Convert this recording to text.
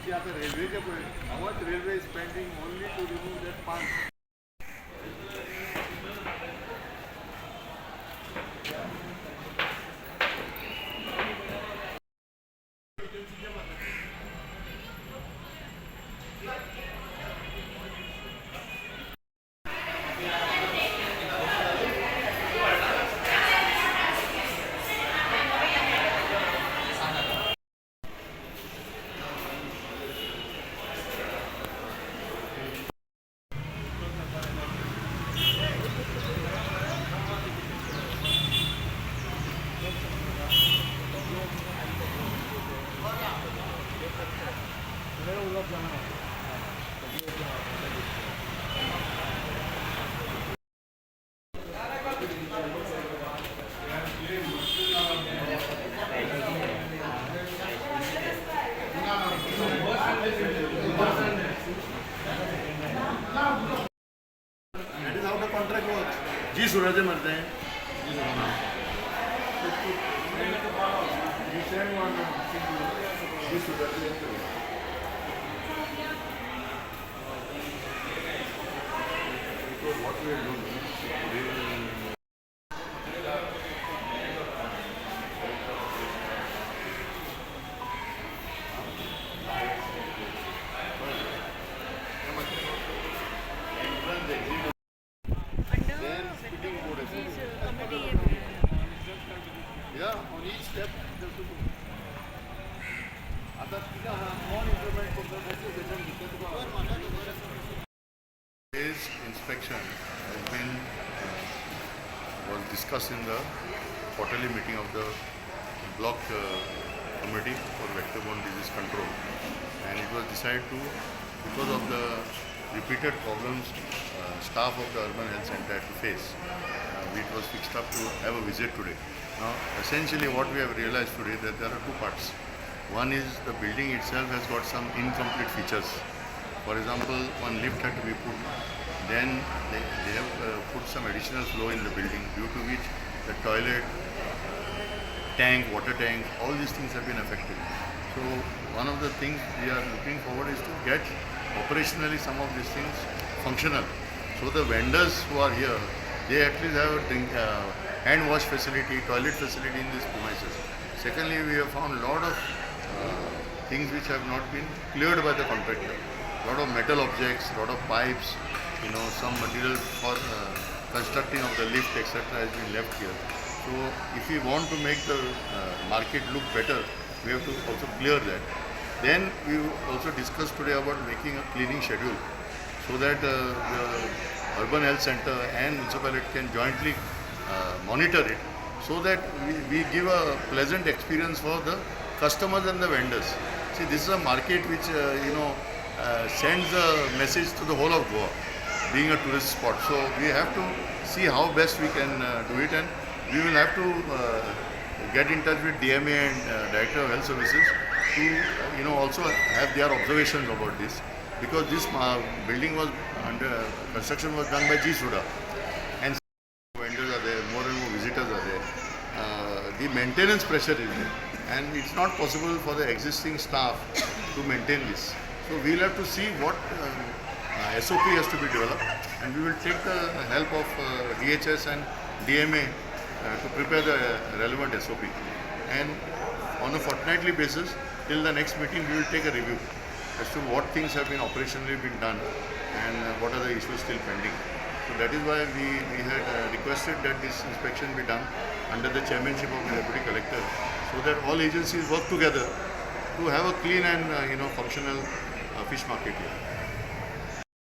यहाँ पे रेलवे के how much railway is spending only to remove that pond. That is how the contract works. जी सूरज मरते हैं. You send one. Ji Suraj. What we will do? Yeah, on each step there should be. आता तिला small improvement करतो त्याचे त्याच्या Today's inspection has been was discussed in the quarterly meeting of the block committee for vector-borne disease control, and it was decided to, because of the repeated problems staff of the urban health center had to face, it was fixed up to have a visit today. Now, essentially what we have realized today that there are two parts. One is the building itself has got some incomplete features. For example, one lift had to be put. Then they have put some additional flow in the building, due to which the toilet, tank, water tank, all these things have been affected. So one of the things we are looking forward is to get operationally some of these things functional. So the vendors who are here, they at least have a hand wash facility, toilet facility in these premises. Secondly, we have found a lot of things which have not been cleared by the contractor. A lot of metal objects, a lot of pipes, some material for constructing of the lift, etc. has been left here. So if we want to make the market look better, we have to also clear that. Then we also discussed today about making a cleaning schedule, so that the urban health center and municipality can jointly monitor it, so that we give a pleasant experience for the customers and the vendors. See, this is a market which sends a message to the whole of Goa, being a tourist spot. So we have to see how best we can do it, and we will have to get in touch with DMA and Director of Health Services to also have their observations about this, because this building was under construction was done by G Suda, and vendors are there, more and more visitors are there. The maintenance pressure is there, and it's not possible for the existing staff to maintain this. So we'll have to see what SOP has to be developed, and we will take the help of DHS and DMA to prepare the relevant SOP. And on a fortnightly basis, till the next meeting, we will take a review as to what things have been operationally been done and what are the issues still pending. So that is why we had requested that this inspection be done under the chairmanship of the Deputy Collector, so that all agencies work together to have a clean and functional fish market here.